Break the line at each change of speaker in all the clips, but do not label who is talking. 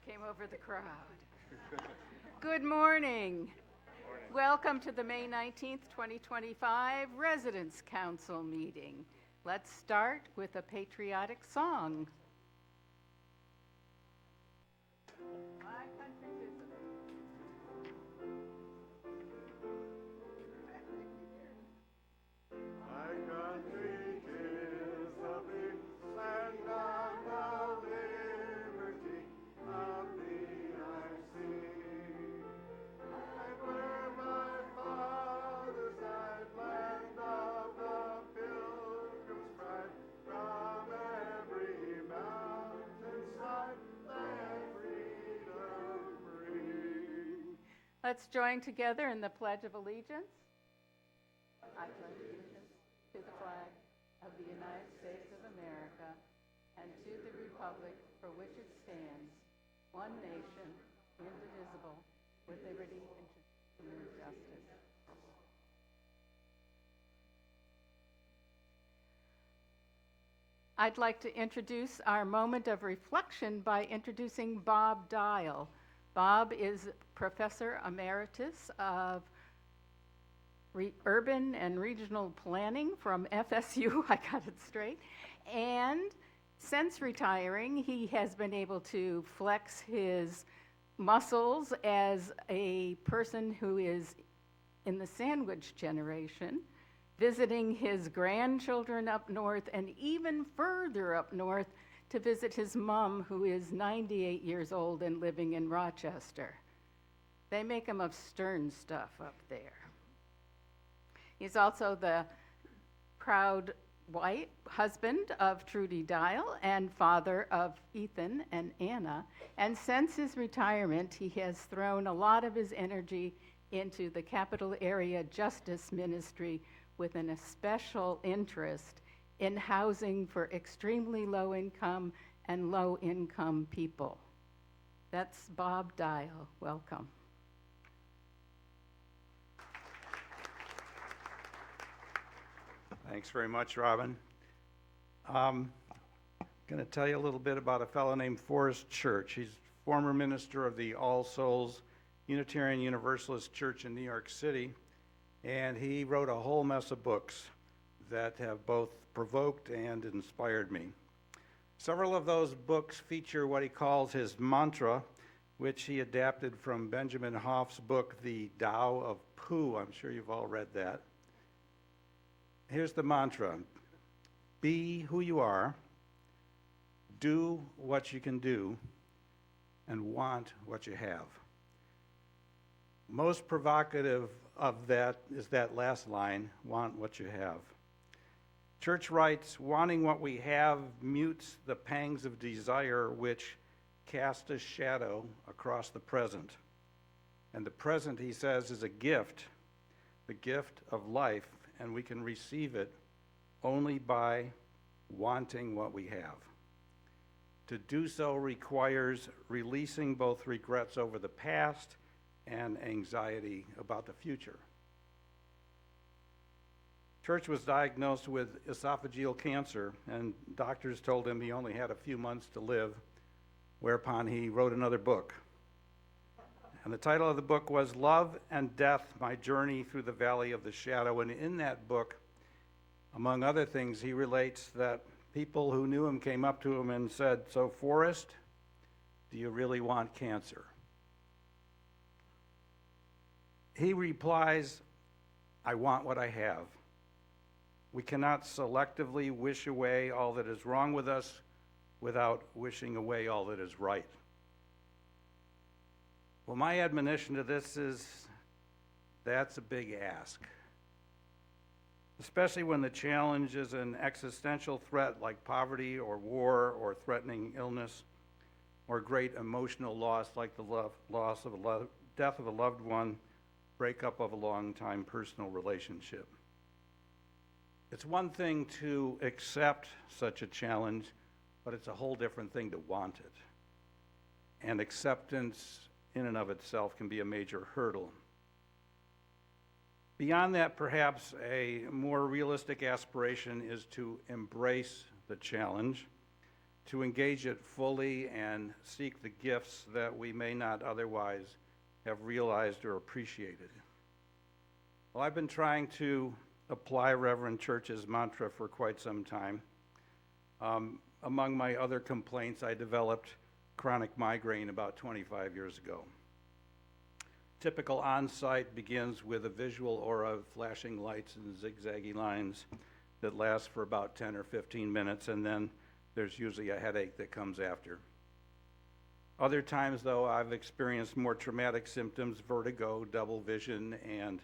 came over the crowd. Good morning. Welcome to the May 19th, 2025 Residents Council meeting. Let's start with a patriotic song. My country's is
My country is a big land of liberty, of thee I sing. And where my fathers died, land of the pilgrim's pride, from every mountainside, let freedom ring.
Let's join together in the Pledge of Allegiance. I pledge allegiance to the flag of the United States of America and to the republic for which it stands, one nation, indivisible, with liberty and justice. I'd like to introduce our moment of reflection by introducing Bob Dial. Bob is Professor Emeritus of Urban and Regional Planning from FSU, I got it straight. And since retiring, he has been able to flex his muscles as a person who is in the sandwich generation, visiting his grandchildren up north and even further up north to visit his mom, who is 98 years old and living in Rochester. They make him of stern stuff up there. He's also the proud husband of Trudy Dial and father of Ethan and Anna. And since his retirement, he has thrown a lot of his energy into the Capital Area Justice Ministry with an especial interest in housing for extremely low income and low income people. That's Bob Dial. Welcome.
Thanks very much, Robin. I'm going to tell you a little bit about a fellow named Forrest Church. He's former minister of the All Souls Unitarian Universalist Church in New York City, and he wrote a whole mess of books that have both provoked and inspired me. Several of those books feature what he calls his mantra, which he adapted from Benjamin Hoff's book, The Tao of Pooh. I'm sure you've all read that. Here's the mantra: be who you are, do what you can do, and want what you have. Most provocative of that is that last line, want what you have. Church writes, wanting what we have mutes the pangs of desire which cast a shadow across the present. And the present, he says, is a gift, the gift of life, and we can receive it only by wanting what we have. To do so requires releasing both regrets over the past and anxiety about the future. Church was diagnosed with esophageal cancer, and doctors told him he only had a few months to live, whereupon he wrote another book. And the title of the book was Love and Death, My Journey Through the Valley of the Shadow. And in that book, among other things, he relates that people who knew him came up to him and said, "So, Forrest, do you really want cancer?" He replies, "I want what I have." We cannot selectively wish away all that is wrong with us without wishing away all that is right. Well, my admonition to this is that's a big ask, especially when the challenge is an existential threat like poverty or war or threatening illness or great emotional loss like the death of a loved one, breakup of a long-time personal relationship. It's one thing to accept such a challenge, but it's a whole different thing to want it. And acceptance in and of itself can be a major hurdle. Beyond that, perhaps a more realistic aspiration is to embrace the challenge to engage it fully and seek the gifts that we may not otherwise have realized or appreciated. Well, I've been trying to apply Reverend Church's mantra for quite some time. Among my other complaints, I developed chronic migraine about 25 years ago. Typical on-site begins with a visual aura of flashing lights and zigzaggy lines that lasts for about 10 or 15 minutes, and then there's usually a headache that comes after. Other times, though, I've experienced more traumatic symptoms, vertigo, double vision, and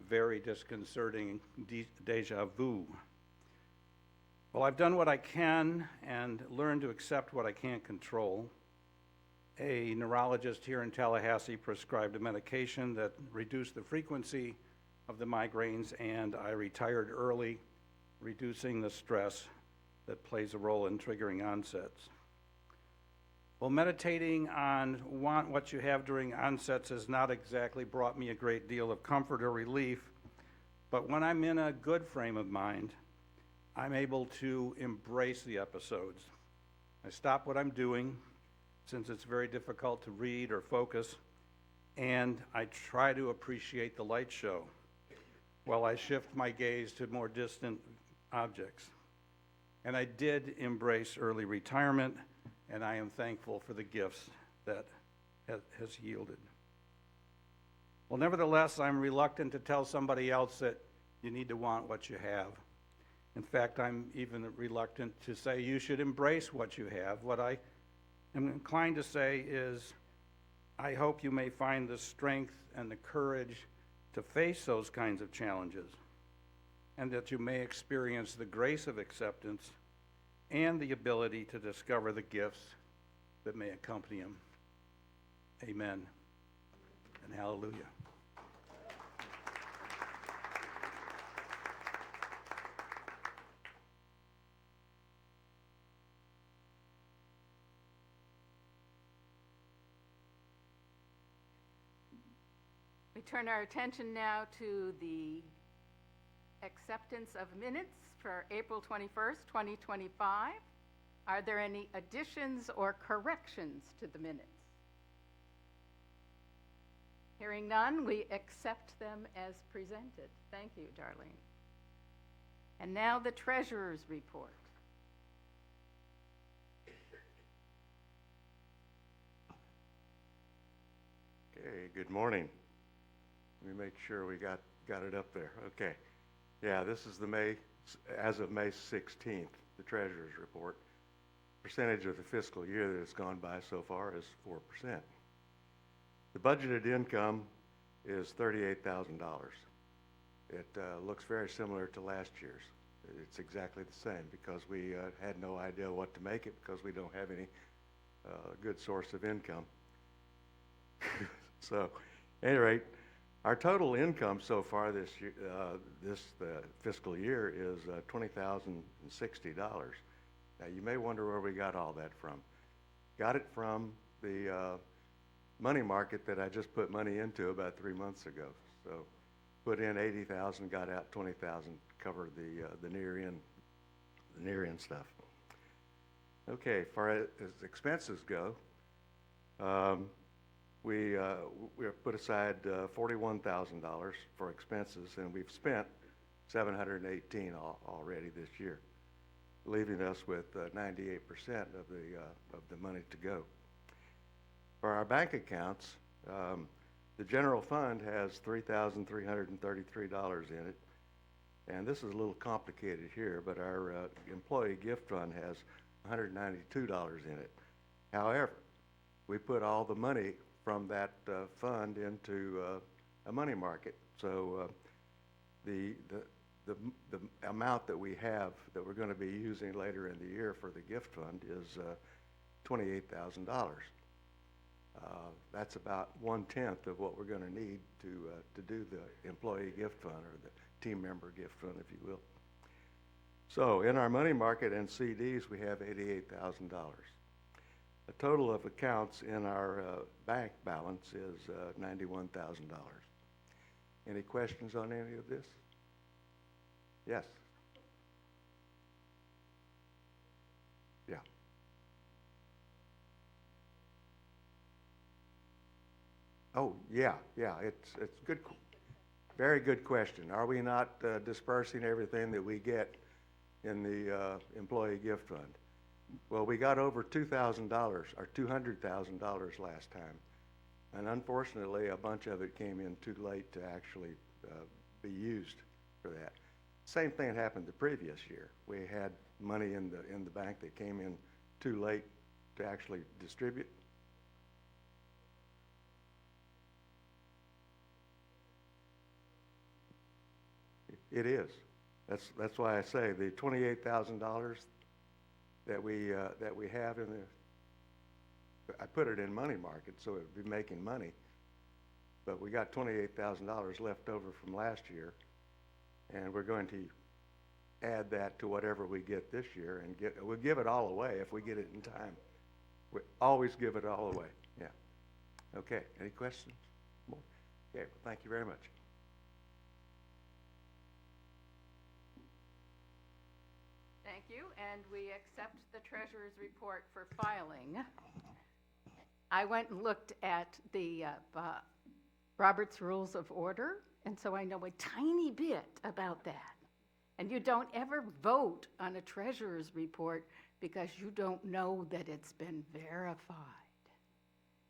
very disconcerting deja vu. Well, I've done what I can and learned to accept what I can't control. A neurologist here in Tallahassee prescribed a medication that reduced the frequency of the migraines, and I retired early, reducing the stress that plays a role in triggering onsets. Well, meditating on want what you have during onsets has not exactly brought me a great deal of comfort or relief, but when I'm in a good frame of mind, I'm able to embrace the episodes. I stop what I'm doing, since it's very difficult to read or focus, and I try to appreciate the light show while I shift my gaze to more distant objects. And I did embrace early retirement, and I am thankful for the gifts that has yielded. Well, nevertheless, I'm reluctant to tell somebody else that you need to want what you have. In fact, I'm even reluctant to say you should embrace what you have. What I am inclined to say is, I hope you may find the strength and the courage to face those kinds of challenges, and that you may experience the grace of acceptance and the ability to discover the gifts that may accompany them. Amen and hallelujah.
We turn our attention now to the acceptance of minutes for April 21st, 2025. Are there any additions or corrections to the minutes? Hearing none, we accept them as presented. Thank you, Darlene. And now the treasurer's report.
Okay, good morning. Let me make sure we got it up there. Okay. Yeah, this is as of May 16th, the treasurer's report. Percentage of the fiscal year that has gone by so far is 4%. The budgeted income is $38,000. It looks very similar to last year's. It's exactly the same because we had no idea what to make it because we don't have any good source of income. So, at any rate, our total income so far this year, fiscal year is $20,060. Now, you may wonder where we got all that from. Got it from the money market that I just put money into about 3 months ago. So, put in $80,000, got out $20,000, covered the near end stuff. Okay, far as expenses go, we put aside $41,000 for expenses, and we've spent $718 already this year, leaving us with 98% of the money to go. For our bank accounts, the general fund has $3,333 in it, and this is a little complicated here, but our employee gift fund has $192 in it. However, we put all the money from that fund into a money market. So the amount that we have that we're going to be using later in the year for the gift fund is $28,000. That's about 1/10 of what we're going to need to do the employee gift fund, or the team member gift fund, if you will. So in our money market and CDs, we have $88,000. The total of accounts in our bank balance is $91,000. Any questions on any of this? Yes. Yeah. Oh, yeah, it's good, very good question. Are we not dispersing everything that we get in the employee gift fund? Well, we got over $2,000 or $200,000 last time. And unfortunately, a bunch of it came in too late to actually be used for that. Same thing happened the previous year. We had money in the bank that came in too late to actually distribute. It is. That's why I say the $28,000 that we have in the, I put it in money market so it would be making money. But we got $28,000 left over from last year, and we're going to add that to whatever we get this year, and we'll give it all away if we get it in time. We always give it all away. Yeah. Okay. Any questions? More? Okay. Well, thank you very much.
Thank you, and we accept the treasurer's report for filing. I went and looked at the Robert's Rules of Order, and so I know a tiny bit about that. And you don't ever vote on a treasurer's report because you don't know that it's been verified.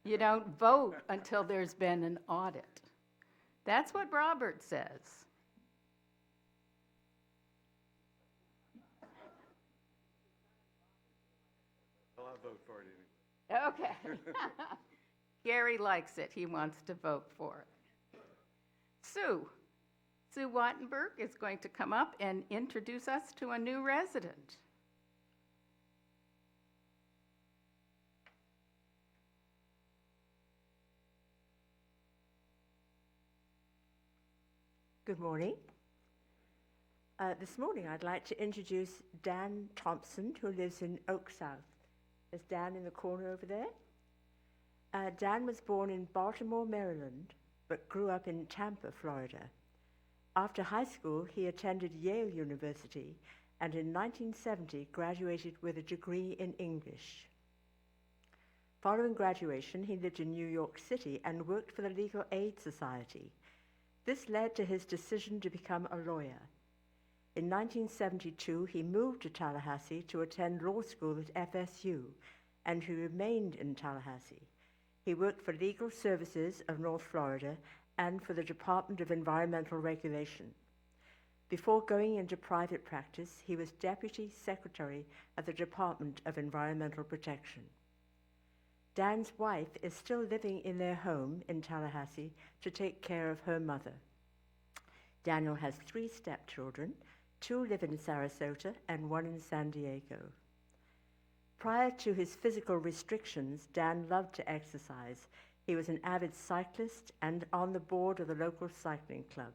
You don't vote until there's been an audit. That's what Robert says.
Well, I'll vote for it anyway.
Okay. Gary likes it. He wants to vote for it. Sue Wattenberg is going to come up and introduce us to a new resident.
Good morning. This morning I'd like to introduce Dan Thompson, who lives in Oak South. Is Dan in the corner over there? Dan was born in Baltimore, Maryland, but grew up in Tampa, Florida. After high school, he attended Yale University and in 1970 graduated with a degree in English. Following graduation, he lived in New York City and worked for the Legal Aid Society. This led to his decision to become a lawyer. In 1972, he moved to Tallahassee to attend law school at FSU, and he remained in Tallahassee. He worked for Legal Services of North Florida and for the Department of Environmental Regulation. Before going into private practice, he was Deputy Secretary at the Department of Environmental Protection. Dan's wife is still living in their home in Tallahassee to take care of her mother. Daniel has 3 stepchildren. 2 live in Sarasota and 1 in San Diego. Prior to his physical restrictions, Dan loved to exercise. He was an avid cyclist and on the board of the local cycling club.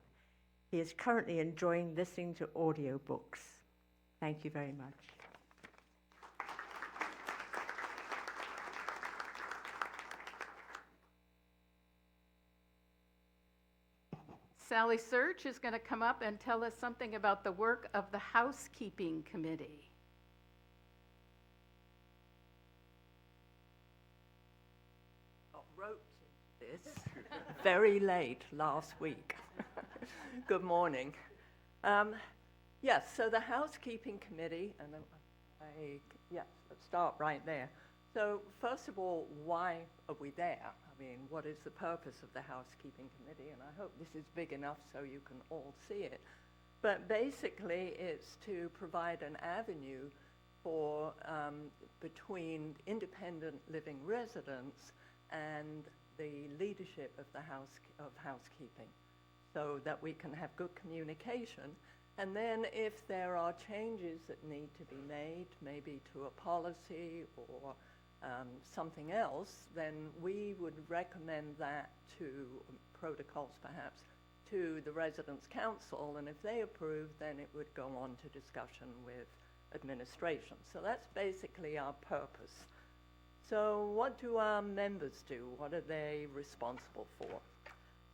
He is currently enjoying listening to audiobooks. Thank you very much.
Sally Search is going to come up and tell us something about the work of the Housekeeping Committee.
Wrote this very late last week. Good morning. Yes, so the Housekeeping Committee, and let's start right there. So first of all, why are we there? I mean, what is the purpose of the Housekeeping Committee? And I hope this is big enough so you can all see it. But basically, it's to provide an avenue for between independent living residents and the leadership of the housekeeping, so that we can have good communication. And then if there are changes that need to be made, maybe to a policy or something else, then we would recommend that to protocols perhaps to the Residents' Council, and if they approve, then it would go on to discussion with administration. So that's basically our purpose. So what do our members do? What are they responsible for?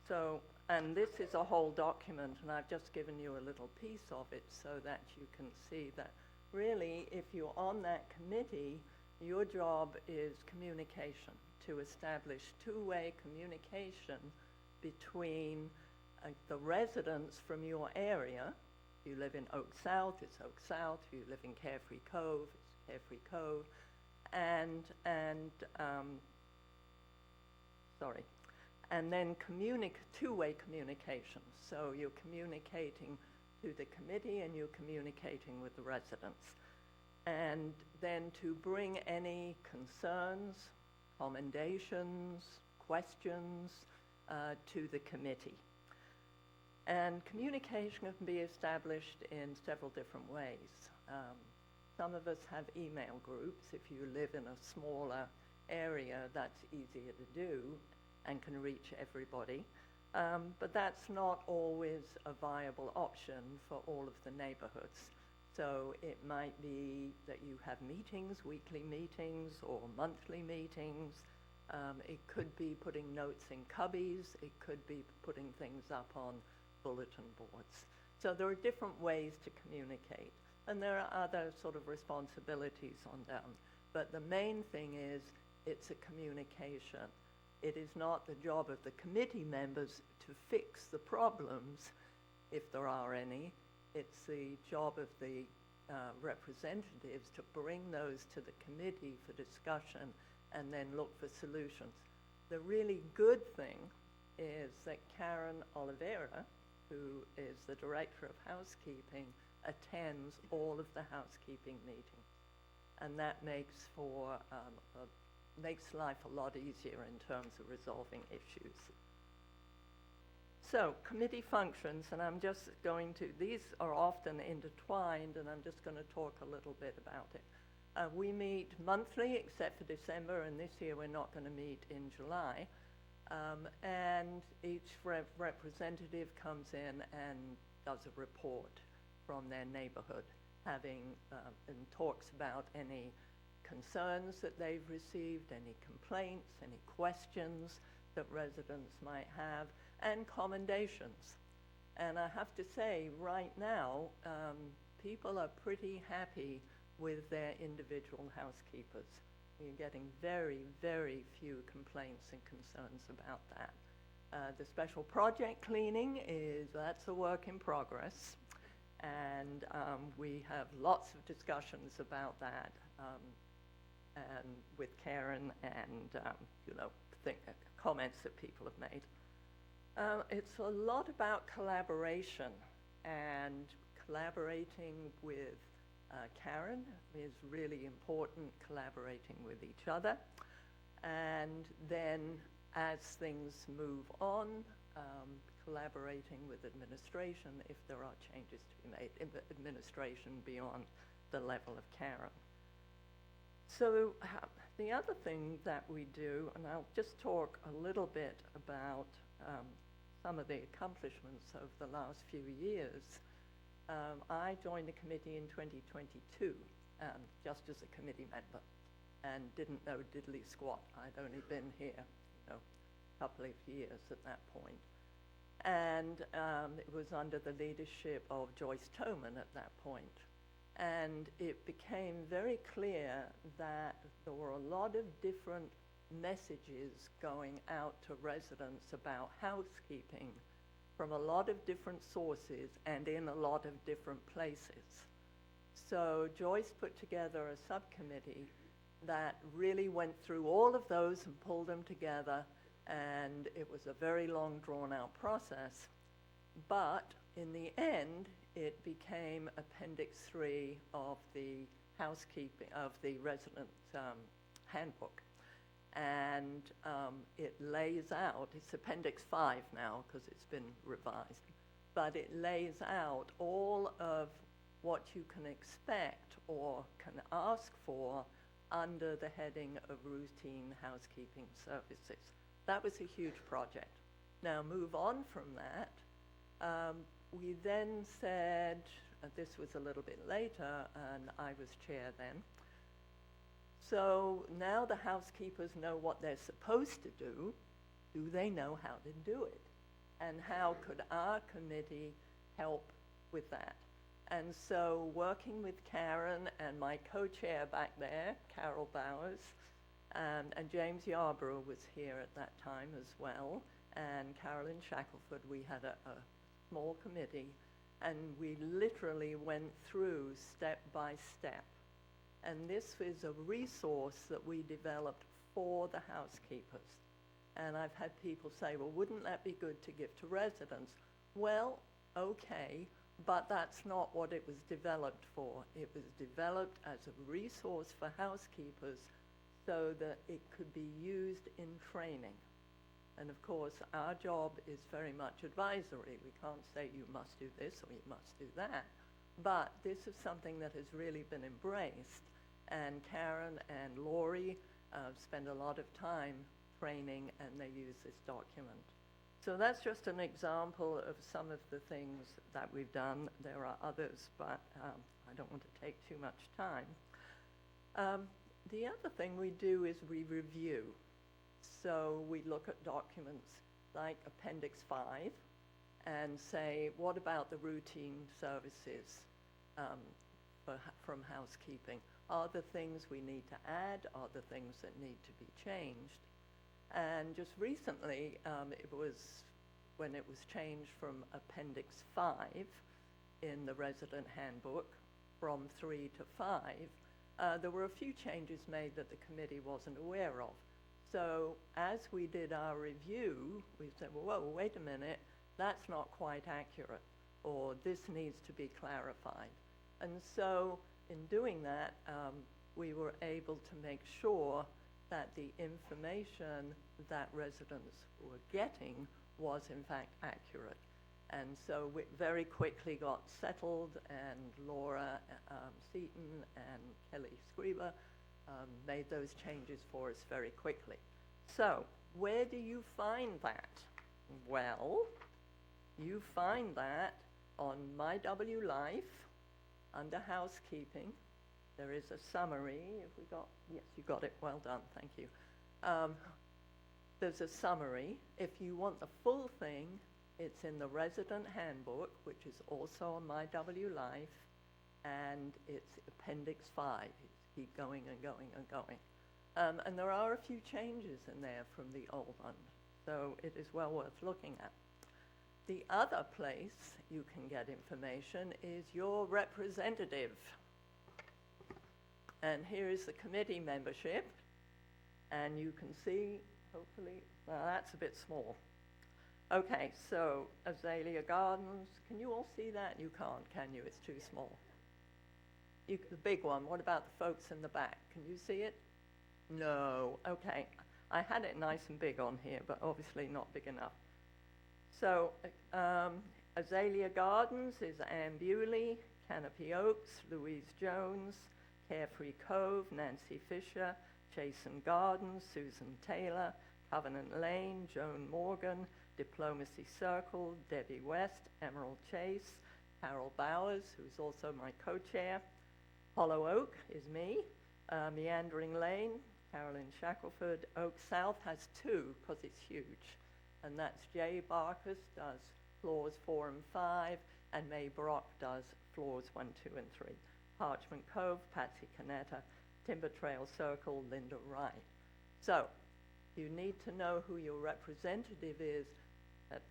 So, and this is a whole document, and I've just given you a little piece of it so that you can see that really, if you're on that committee, your job is communication to establish two-way communication between the residents from your area. If you live in Oak South, it's Oak South. If you live in Carefree Cove, it's Carefree Cove. And then two-way communication. So you're communicating to the committee and you're communicating with the residents. And then to bring any concerns, commendations, questions to the committee. And communication can be established in several different ways. Some of us have email groups. If you live in a smaller area, that's easier to do and can reach everybody. But that's not always a viable option for all of the neighborhoods. So it might be that you have meetings, weekly meetings or monthly meetings. It could be putting notes in cubbies. It could be putting things up on bulletin boards. So there are different ways to communicate. And there are other sort of responsibilities on them. But the main thing is it's a communication. It is not the job of the committee members to fix the problems, if there are any. It's the job of the representatives to bring those to the committee for discussion and then look for solutions. The really good thing is that Karen Oliveira, who is the Director of Housekeeping, attends all of the housekeeping meetings. And that makes life a lot easier in terms of resolving issues. So, committee functions, and I'm just going to, these are often intertwined, and I'm just going to talk a little bit about it. We meet monthly, except for December, and this year we're not going to meet in July. And each representative comes in and does a report from their neighborhood, and talks about any concerns that they've received, any complaints, any questions that residents might have, and commendations. And I have to say, right now, people are pretty happy with their individual housekeepers. You're getting very, very few complaints and concerns about that. The special project cleaning that's a work in progress. And we have lots of discussions about that and with Karen and, comments that people have made. It's a lot about collaboration, and collaborating with Karen is really important, collaborating with each other. And then as things move on, collaborating with administration if there are changes to be made in the administration beyond the level of Karen. So the other thing that we do, and I'll just talk a little bit about some of the accomplishments of the last few years. I joined the committee in 2022, just as a committee member, and didn't know diddly squat. I'd only been here, a couple of years at that point. And it was under the leadership of Joyce Toman at that point. And it became very clear that there were a lot of different messages going out to residents about housekeeping from a lot of different sources and in a lot of different places. So Joyce put together a subcommittee that really went through all of those and pulled them together, and it was a very long, drawn-out process. But in the end, it became Appendix 3 of the housekeeping, of the resident handbook. And it lays out, it's Appendix 5 now because it's been revised, but it lays out all of what you can expect or can ask for under the heading of routine housekeeping services. That was a huge project. Now move on from that. We then said, this was a little bit later, and I was chair then. So now the housekeepers know what they're supposed to do. Do they know how to do it? And how could our committee help with that? And so working with Karen and my co-chair back there, Carol Bowers, And James Yarborough was here at that time as well, and Carolyn Shackelford. We had a small committee, and we literally went through step by step. And this is a resource that we developed for the housekeepers. And I've had people say, well, wouldn't that be good to give to residents? Well, okay, but that's not what it was developed for. It was developed as a resource for housekeepers so that it could be used in training. And of course, our job is very much advisory. We can't say you must do this or you must do that. But this is something that has really been embraced. And Karen and Laurie spend a lot of time training, and they use this document. So that's just an example of some of the things that we've done. There are others, but I don't want to take too much time. The other thing we do is we review. So we look at documents like Appendix 5 and say, what about the routine services from housekeeping? Are there things we need to add? Are there things that need to be changed? And just recently, it was when it was changed from Appendix 5 in the resident handbook from 3 to 5, there were a few changes made that the committee wasn't aware of. So as we did our review, we said, well, whoa, wait a minute, that's not quite accurate, or this needs to be clarified. And so in doing that, we were able to make sure that the information that residents were getting was in fact accurate. And so we very quickly got settled, and Laura Seaton and Kelly Scriba made those changes for us very quickly. So where do you find that? Well, you find that on My W Life under housekeeping. There is a summary. Have we got? Yes, you got it. Well done. Thank you. There's a summary. If you want the full thing, it's in the resident handbook, which is also on My W Life, and it's Appendix 5. Keep going and going and going. And there are a few changes in there from the old one, so it is well worth looking at. The other place you can get information is your representative. And here is the committee membership, and you can see, hopefully, well, that's a bit small. Okay, so Azalea Gardens, can you all see that? You can't, can you? It's too small. The big one, what about the folks in the back? Can you see it? No, okay. I had it nice and big on here, but obviously not big enough. So Azalea Gardens is Ann Bewley, Canopy Oaks, Louise Jones, Carefree Cove, Nancy Fisher, Chasen Gardens, Susan Taylor, Covenant Lane, Joan Morgan, Diplomacy Circle, Debbie West, Emerald Chase, Carol Bowers, who's also my co-chair. Hollow Oak is me. Meandering Lane, Carolyn Shackelford. Oak South has 2 because it's huge. And that's Jay Barkus does floors 4 and 5, and May Brock does floors 1, 2, and 3. Parchment Cove, Patsy Canetta. Timber Trail Circle, Linda Wright. So you need to know who your representative is.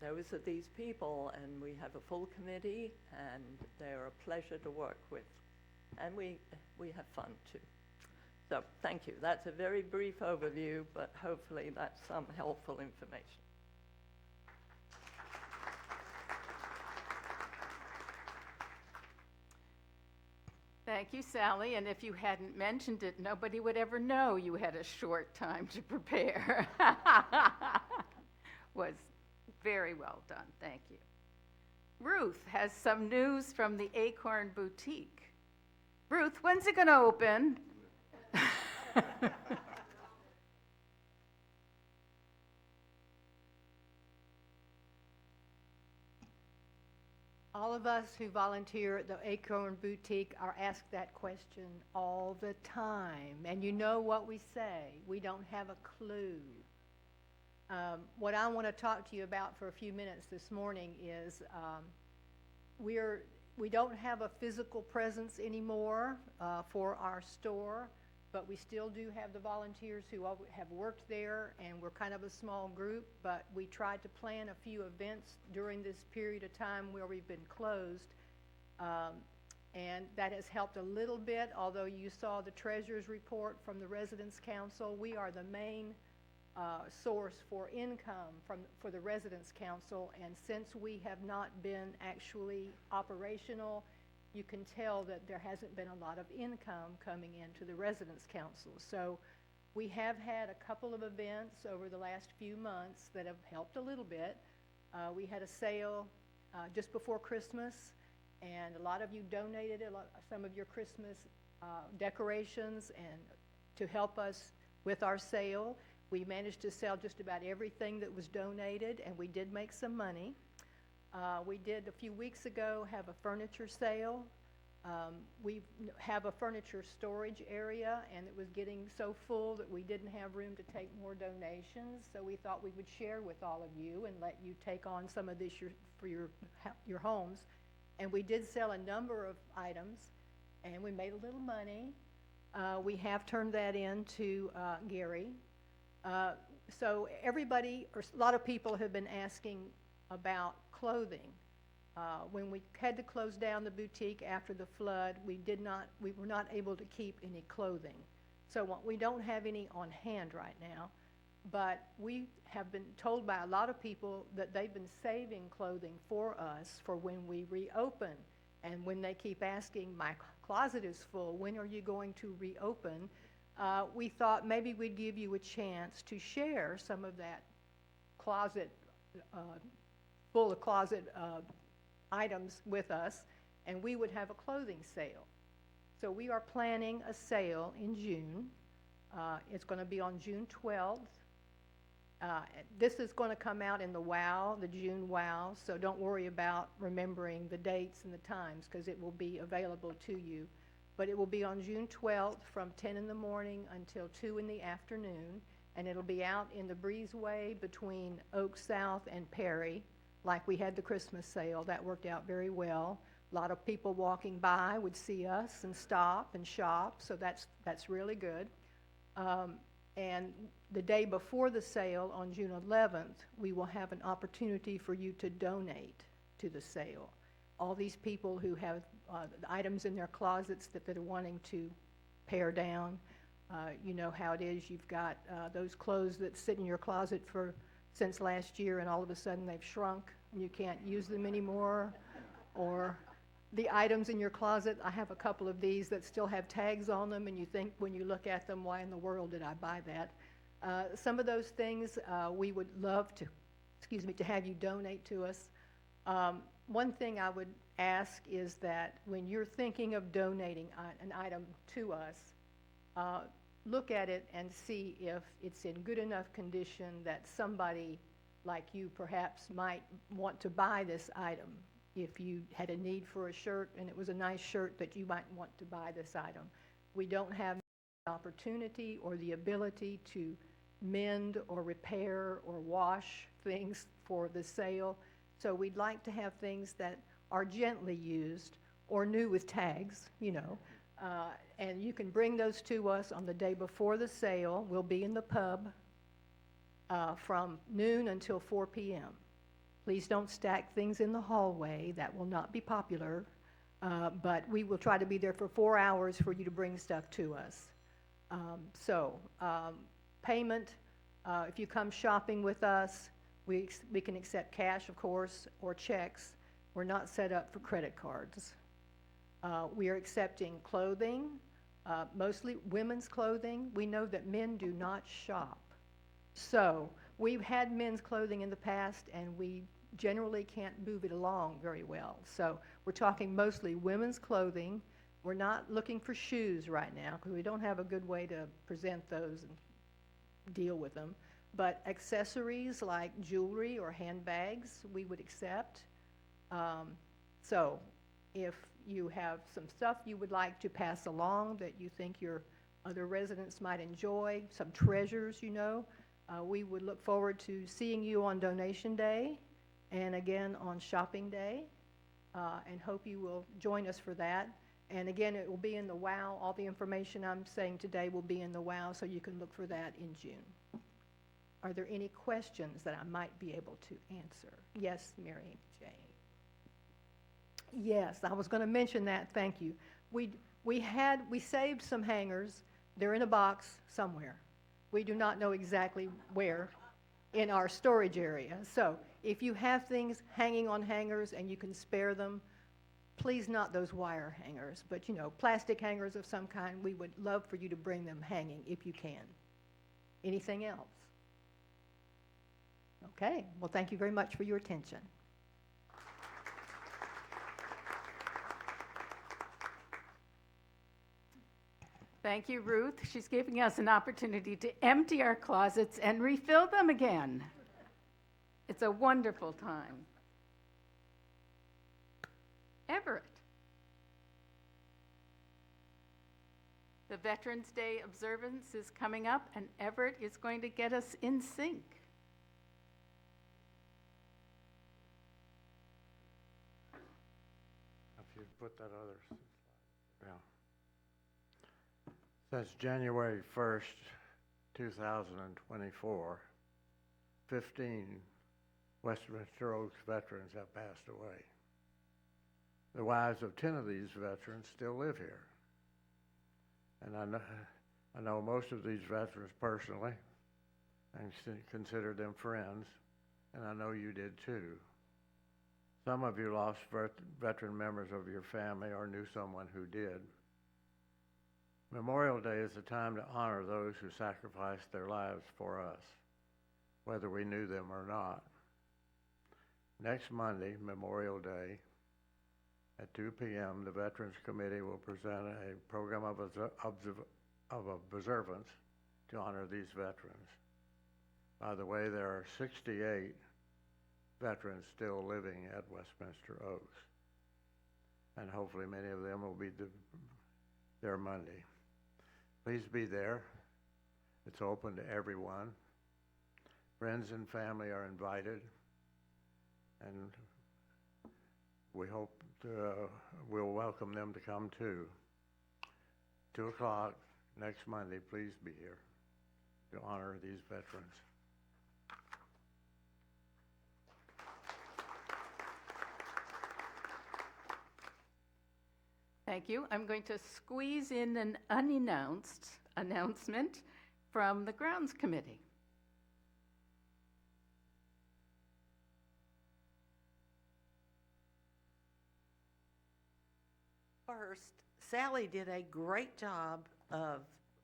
Those are these people, and we have a full committee, and they're a pleasure to work with. And we have fun too. So thank you. That's a very brief overview, but hopefully that's some helpful information.
Thank you, Sally. And if you hadn't mentioned it, nobody would ever know you had a short time to prepare. Was very well done. Thank you. Ruth has some news from the Acorn Boutique. Ruth, when's it going to open?
All of us who volunteer at the Acorn Boutique are asked that question all the time. And you know what we say, we don't have a clue. What I want to talk to you about for a few minutes this morning is we don't have a physical presence anymore for our store. but we still do have the volunteers who have worked there, and we're kind of a small group, but we tried to plan a few events during this period of time where we've been closed. And that has helped a little bit, although you saw the treasurer's report from the Residents Council. We are the main source for income for the Residents Council, and since we have not been actually operational, you can tell that there hasn't been a lot of income coming into the Residents Council. So we have had a couple of events over the last few months that have helped a little bit. We had a sale just before Christmas, and a lot of you donated some of your Christmas decorations and to help us with our sale. We managed to sell just about everything that was donated, and we did make some money. We did a few weeks ago have a furniture sale. We have a furniture storage area, and it was getting so full that we didn't have room to take more donations, so we thought we would share with all of you and let you take on some of this for your homes. And we did sell a number of items, and we made a little money. We have turned that in to Gary. So everybody, or a lot of people have been asking about clothing. When we had to close down the boutique after the flood, we were not able to keep any clothing. So we don't have any on hand right now, but we have been told by a lot of people that they've been saving clothing for us for when we reopen. And when they keep asking, my closet is full, when are you going to reopen? We thought maybe we'd give you a chance to share some of that closet, full of closet items with us, and we would have a clothing sale. So we are planning a sale in June. It's going to be on June 12th. This is going to come out in the WOW, the June WOW, so don't worry about remembering the dates and the times, because it will be available to you. But it will be on June 12th from 10 in the morning until 2 in the afternoon, and it'll be out in the breezeway between Oak South and Perry, like we had the Christmas sale. That worked out very well. A lot of people walking by would see us and stop and shop, so that's really good. And the day before the sale, on June 11th, we will have an opportunity for you to donate to the sale. All these people who have items in their closets that they're wanting to pare down, you know how it is. You've got those clothes that sit in your closet since last year, and all of a sudden they've shrunk and you can't use them anymore. Or the items in your closet, I have a couple of these that still have tags on them, and you think when you look at them, why in the world did I buy that? Some of those things we would love to, to have you donate to us. One thing I would ask is that when you're thinking of donating an item to us, look at it and see if it's in good enough condition that somebody like you perhaps might want to buy this item. If you had a need for a shirt and it was a nice shirt, that you might want to buy this item. We don't have the opportunity or the ability to mend or repair or wash things for the sale. So we'd like to have things that are gently used or new with tags, and you can bring those to us on the day before the sale. We'll be in the pub from noon until 4 p.m. Please don't stack things in the hallway. That will not be popular, but we will try to be there for 4 hours for you to bring stuff to us. Payment, if you come shopping with us, we can accept cash, of course, or checks. We're not set up for credit cards. We are accepting clothing, mostly women's clothing. We know that men do not shop. So we've had men's clothing in the past, and we generally can't move it along very well. So we're talking mostly women's clothing. We're not looking for shoes right now because we don't have a good way to present those and deal with them. But accessories like jewelry or handbags, we would accept. So if you have some stuff you would like to pass along that you think your other residents might enjoy, some treasures, we would look forward to seeing you on donation day and again on shopping day, and hope you will join us for that. And again, it will be in the WOW. All the information I'm saying today will be in the WOW, so you can look for that in June. Are there any questions that I might be able to answer? Yes, Mary Jane. Yes, I was going to mention that, thank you. We saved some hangers. They're in a box somewhere. We do not know exactly where in our storage area. So if you have things hanging on hangers and you can spare them, please not those wire hangers, but plastic hangers of some kind, we would love for you to bring them hanging if you can. Anything else? Okay, well, thank you very much for your attention.
Thank you, Ruth. She's giving us an opportunity to empty our closets and refill them again. It's a wonderful time. Everett. The Veterans Day observance is coming up, and Everett is going to get us in sync.
If you put that other, yeah. Since January 1st, 2024, 15 Westminster Oaks veterans have passed away. The wives of 10 of these veterans still live here. And I know most of these veterans personally and consider them friends, and I know you did too. Some of you lost veteran members of your family or knew someone who did. Memorial Day is a time to honor those who sacrificed their lives for us, whether we knew them or not. Next Monday, Memorial Day, at 2 p.m., the Veterans Committee will present a program of observance to honor these veterans. By the way, there are 68 veterans still living at Westminster Oaks, and hopefully many of them will be there Monday. Please be there. It's open to everyone. Friends and family are invited, and we hope we'll welcome them to come too. 2 o'clock next Monday, please be here to honor these veterans.
Thank you. I'm going to squeeze in an unannounced announcement from the Grounds Committee.
First, Sally did a great job of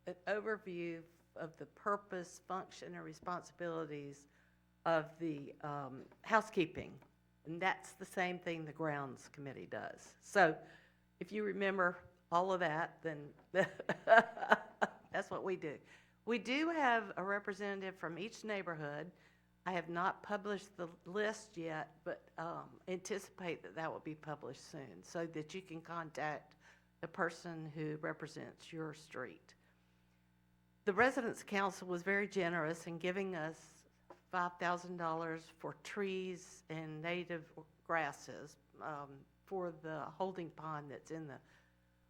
an overview of the purpose, function, and responsibilities of the housekeeping. And that's the same thing the Grounds Committee does. So if you remember all of that, then that's what we do. We do have a representative from each neighborhood. I have not published the list yet, but anticipate that that will be published soon so that you can contact the person who represents your street. The Residents' Council was very generous in giving us $5,000 for trees and native grasses for the holding pond that's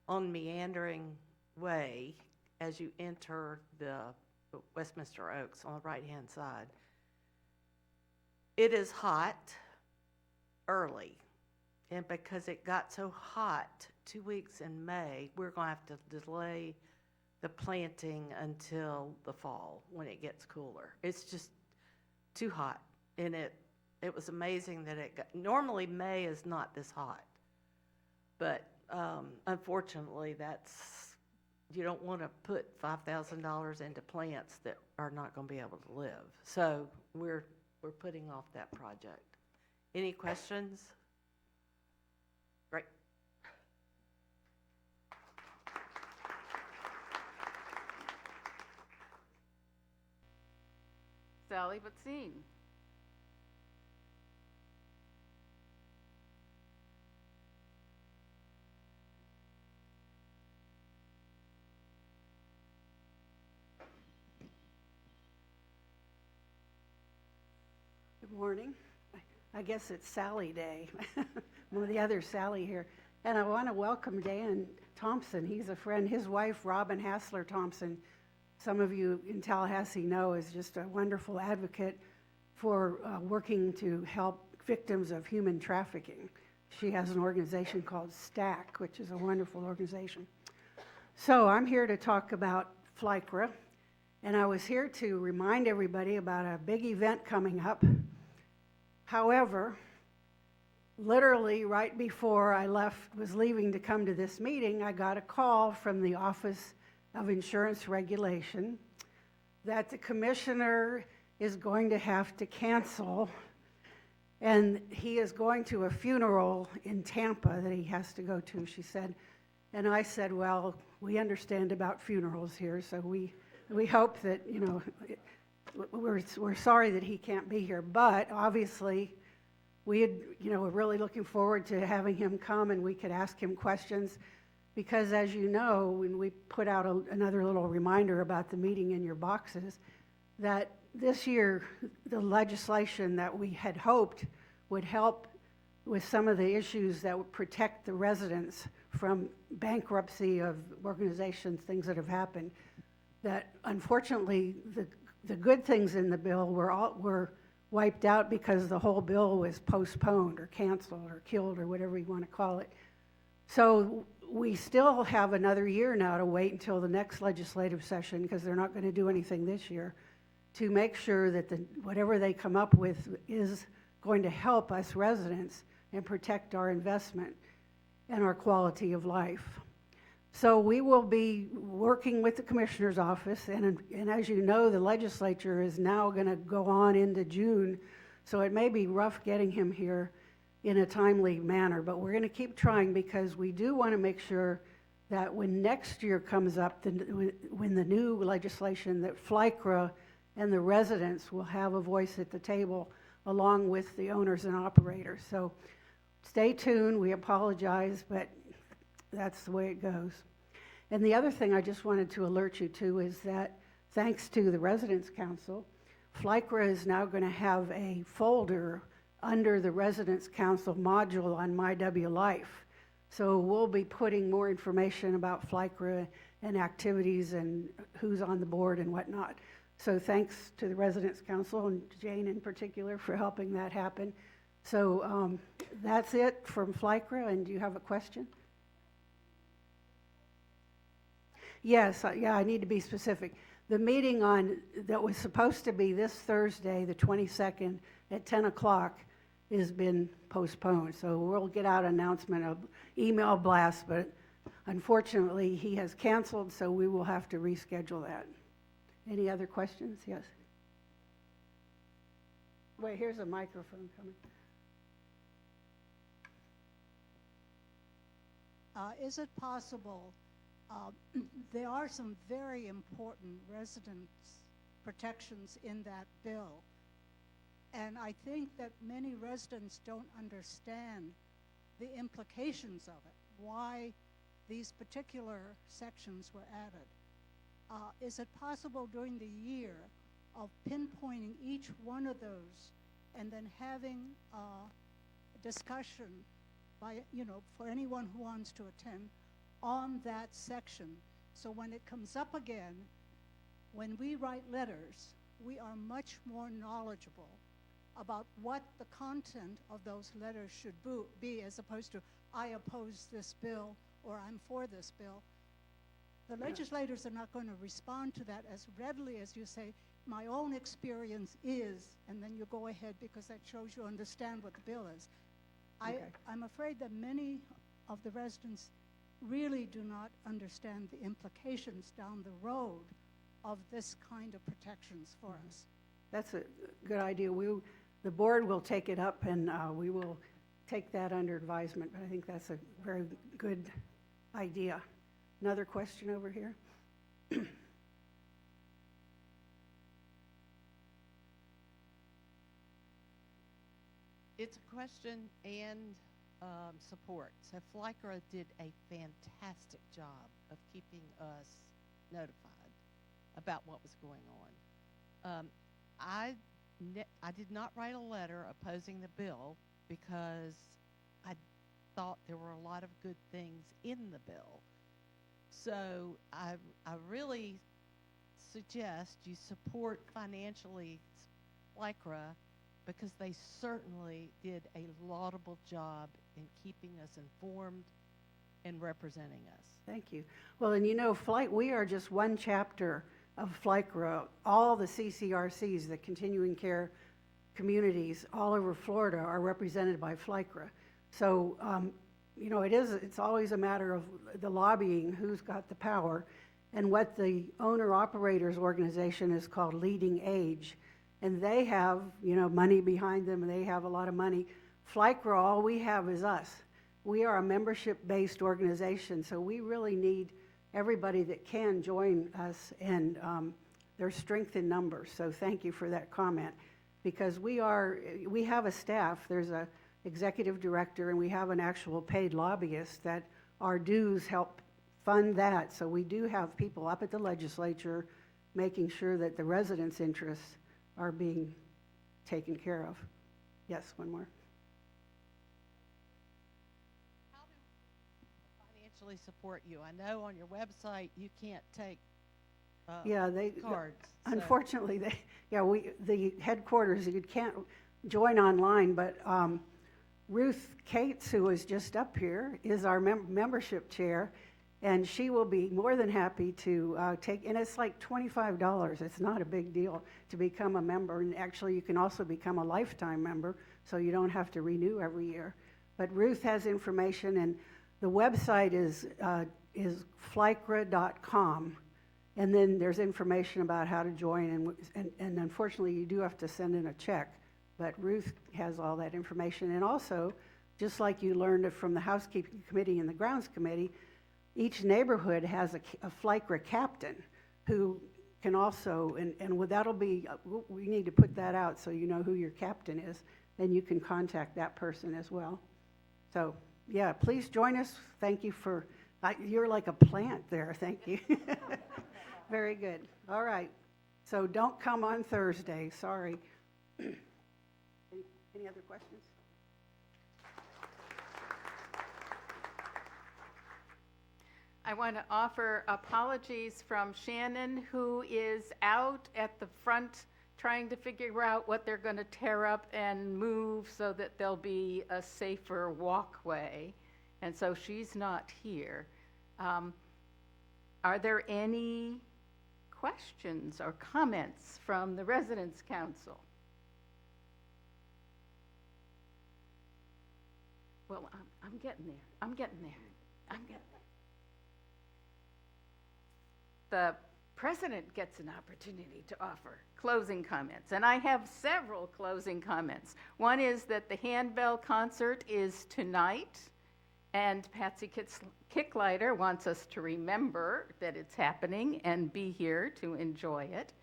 on Meandering Way as you enter the Westminster Oaks on the right-hand side. It is hot early, and because it got so hot 2 weeks in May, we're going to have to delay the planting until the fall when it gets cooler. It's just too hot, and it was amazing that it got, normally May is not this hot, but unfortunately you don't want to put $5,000 into plants that are not going to be able to live. So we're putting off that project. Any questions? Great.
Sally Batzine.
Good morning. I guess it's Sally Day. I'm the other Sally here. And I want to welcome Dan Thompson. He's a friend. His wife, Robin Hassler Thompson, some of you in Tallahassee know, is just a wonderful advocate for working to help victims of human trafficking. She has an organization called STACK, which is a wonderful organization. So I'm here to talk about FLICRA, and I was here to remind everybody about a big event coming up. However, literally right before I was leaving to come to this meeting, I got a call from the Office of Insurance Regulation that the commissioner is going to have to cancel, and he is going to a funeral in Tampa that he has to go to, she said. And I said, well, we understand about funerals here, so we hope that, you know, we're sorry that he can't be here, but obviously we had, you know, we're really looking forward to having him come and we could ask him questions, because as you know, when we put out another little reminder about the meeting in your boxes, that this year the legislation that we had hoped would help with some of the issues that would protect the residents from bankruptcy of organizations, things that have happened, that unfortunately the good things in the bill were wiped out because the whole bill was postponed or canceled or killed or whatever you want to call it. So we still have another year now to wait until the next legislative session, because they're not going to do anything this year, to make sure that whatever they come up with is going to help us residents and protect our investment and our quality of life. So we will be working with the Commissioner's Office, and as you know, the legislature is now going to go on into June, so it may be rough getting him here in a timely manner, but we're going to keep trying, because we do want to make sure that when next year comes up, when the new legislation, that FLICRA and the residents will have a voice at the table along with the owners and operators. So stay tuned. We apologize, but that's the way it goes. And the other thing I just wanted to alert you to is that thanks to the Residents Council, FLICRA is now going to have a folder under the Residents Council module on MyWLife. So we'll be putting more information about FLICRA and activities and who's on the board and whatnot. So thanks to the Residents Council and Jane in particular for helping that happen. So that's it from FLICRA, and do you have a question? Yes, yeah, I need to be specific. The meeting that was supposed to be this Thursday, the 22nd, at 10 o'clock, has been postponed. So we'll get out an announcement of email blast, but unfortunately he has canceled, so we will have to reschedule that. Any other questions? Yes. Wait, here's a microphone coming.
Is it possible, there are some very important residents' protections in that bill, and I think that many residents don't understand the implications of it, why these particular sections were added. Is it possible during the year of pinpointing each one of those and then having a discussion by, you know, for anyone who wants to attend on that section, so when it comes up again, when we write letters, we are much more knowledgeable about what the content of those letters should be, as opposed to, I oppose this bill or I'm for this bill. The legislators are not going to respond to that as readily as you say, my own experience is, and then you go ahead because that shows you understand what the bill is.
Okay.
I'm afraid that many of the residents really do not understand the implications down the road of this kind of protections for us.
That's a good idea. The board will take it up, and we will take that under advisement, but I think that's a very good idea. Another question over here?
It's a question and support. So FLICRA did a fantastic job of keeping us notified about what was going on. I did not write a letter opposing the bill because I thought there were a lot of good things in the bill. So I really suggest you support financially FLICRA because they certainly did a laudable job in keeping us informed and representing us.
Thank you. Well, and you know, we are just one chapter of FLICRA. All the CCRCs, the continuing care communities all over Florida, are represented by FLICRA. So, you know, it's always a matter of the lobbying, who's got the power, and what the owner-operators organization is called Leading Age. And they have, you know, money behind them, and they have a lot of money. FLICRA, all we have is us. We are a membership-based organization, so we really need everybody that can join us, and there's strength in numbers. So thank you for that comment, because we have a staff. There's a executive director, and we have an actual paid lobbyist that our dues help fund that. So we do have people up at the legislature making sure that the residents' interests are being taken care of. Yes, one more.
How do we financially support you? I know on your website you can't take cards.
Unfortunately, the headquarters, you can't join online, but Ruth Cates, who is just up here, is our membership chair, and she will be more than happy to take, and it's like $25. It's not a big deal to become a member, and actually you can also become a lifetime member, so you don't have to renew every year. But Ruth has information, and the website is flycra.com, and then there's information about how to join, and unfortunately you do have to send in a check, but Ruth has all that information. And also, just like you learned it from the housekeeping committee and the grounds committee, each neighborhood has a FLICRA captain who can also, and that'll be, we need to put that out so you know who your captain is, then you can contact that person as well. So, yeah, please join us. Thank you for, you're like a plant there, thank you. Very good. All right. So don't come on Thursday, sorry. Any other questions?
I want to offer apologies from Shannon, who is out at the front trying to figure out what they're going to tear up and move so that there'll be a safer walkway. And so she's not here. Are there any questions or comments from the Residents' Council? Well, I'm getting there. I'm getting there. The president gets an opportunity to offer closing comments, and I have several closing comments. One is that the Handbell concert is tonight, and Patsy Kicklighter wants us to remember that it's happening and be here to enjoy it.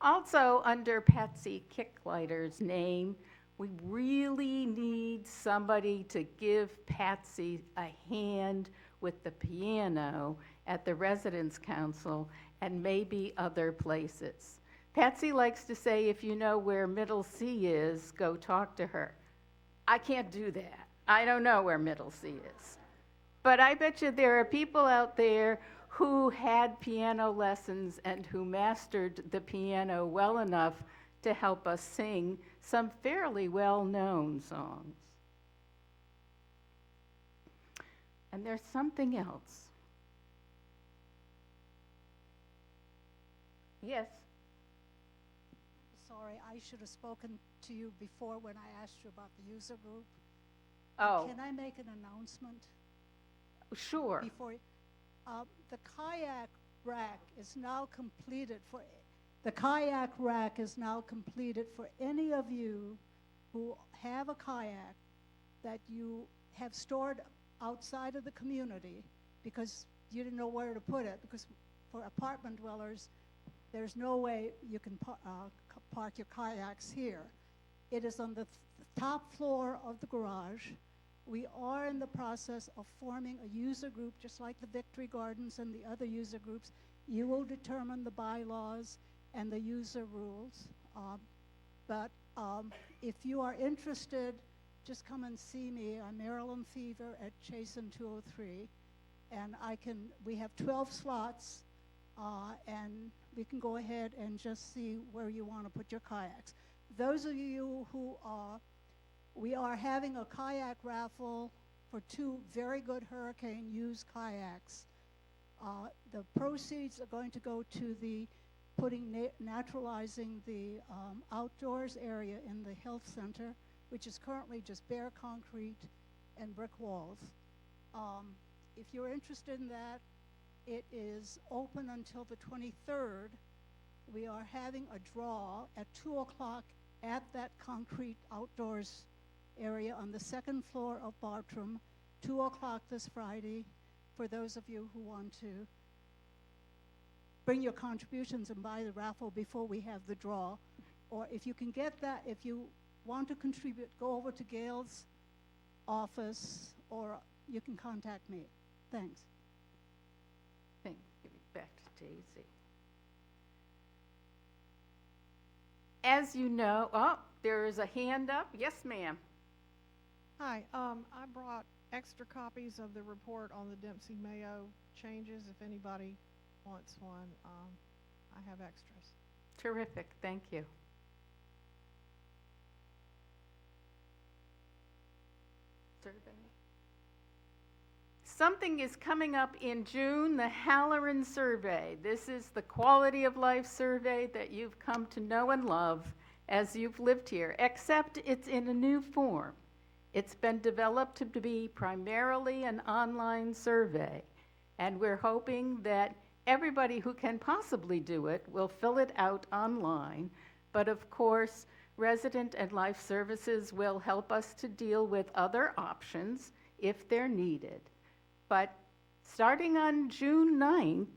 Also, under Patsy Kicklighter's name, we really need somebody to give Patsy a hand with the piano at the Residents' Council and maybe other places. Patsy likes to say, if you know where Middle C is, go talk to her. I can't do that. I don't know where Middle C is. But I bet you there are people out there who had piano lessons and who mastered the piano well enough to help us sing some fairly well-known songs. And there's something else. Yes?
Sorry, I should have spoken to you before when I asked you about the user group.
Oh,
Can I make an announcement?
sure.
Before, the kayak rack is now completed for, the kayak rack is now completed for any of you who have a kayak that you have stored outside of the community because you didn't know where to put it, because for apartment dwellers, there's no way you can park your kayaks here. It is on the top floor of the garage. We are in the process of forming a user group, just like the Victory Gardens and the other user groups. You will determine the bylaws and the user rules. But if you are interested, just come and see me. I'm Marilyn Fever at Chasen 203. And we have 12 slots, and we can go ahead and just see where you want to put your kayaks. Those of you we are having a kayak raffle for 2 very good Hurricane used kayaks. The proceeds are going to go to the naturalizing the outdoors area in the health center, which is currently just bare concrete and brick walls. If you're interested in that, it is open until the 23rd. We are having a draw at 2 o'clock at that concrete outdoors area on the 2nd floor of Bartram, 2 o'clock this Friday, for those of you who want to bring your contributions and buy the raffle before we have the draw. Or if you can get that, if you want to contribute, go over to Gail's office, or you can contact me. Thanks.
Give it back to Daisy. As you know, there is a hand up. Yes, ma'am.
Hi, I brought extra copies of the report on the Dempsey Mayo changes. If anybody wants one, I have extras.
Terrific, thank you. Survey. Something is coming up in June, the Halloran Survey. This is the quality of life survey that you've come to know and love as you've lived here, except it's in a new form. It's been developed to be primarily an online survey, and we're hoping that everybody who can possibly do it will fill it out online. But of course, Resident and Life Services will help us to deal with other options if they're needed. But starting on June 9th,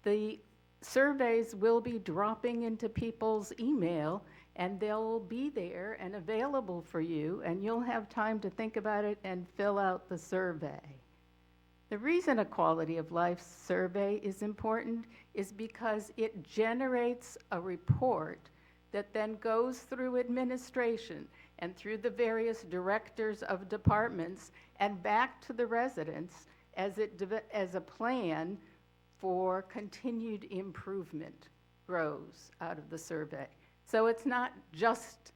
the surveys will be dropping into people's email, and they'll be there and available for you, and you'll have time to think about it and fill out the survey. The reason a quality of life survey is important is because it generates a report that then goes through administration and through the various directors of departments and back to the residents as a plan for continued improvement grows out of the survey. So it's not just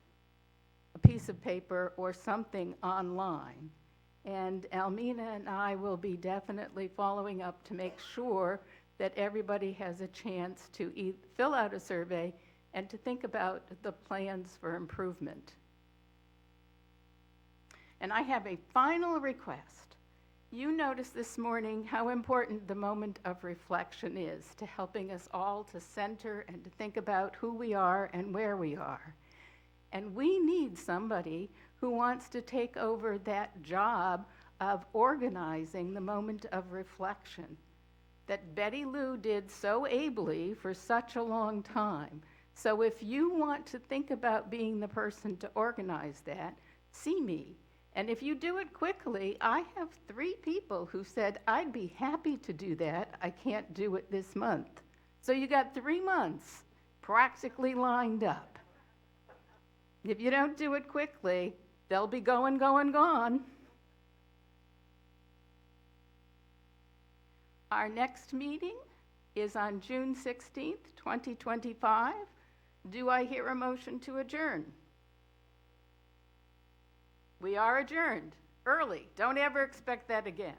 a piece of paper or something online. And Almina and I will be definitely following up to make sure that everybody has a chance to fill out a survey and to think about the plans for improvement. And I have a final request. You noticed this morning how important the moment of reflection is to helping us all to center and to think about who we are and where we are. And we need somebody who wants to take over that job of organizing the moment of reflection that Betty Lou did so ably for such a long time. So if you want to think about being the person to organize that, see me. And if you do it quickly, I have 3 people who said, I'd be happy to do that. I can't do it this month. So you got 3 months practically lined up. If you don't do it quickly, they'll be going, gone. Our next meeting is on June 16th, 2025. Do I hear a motion to adjourn? We are adjourned early. Don't ever expect that again.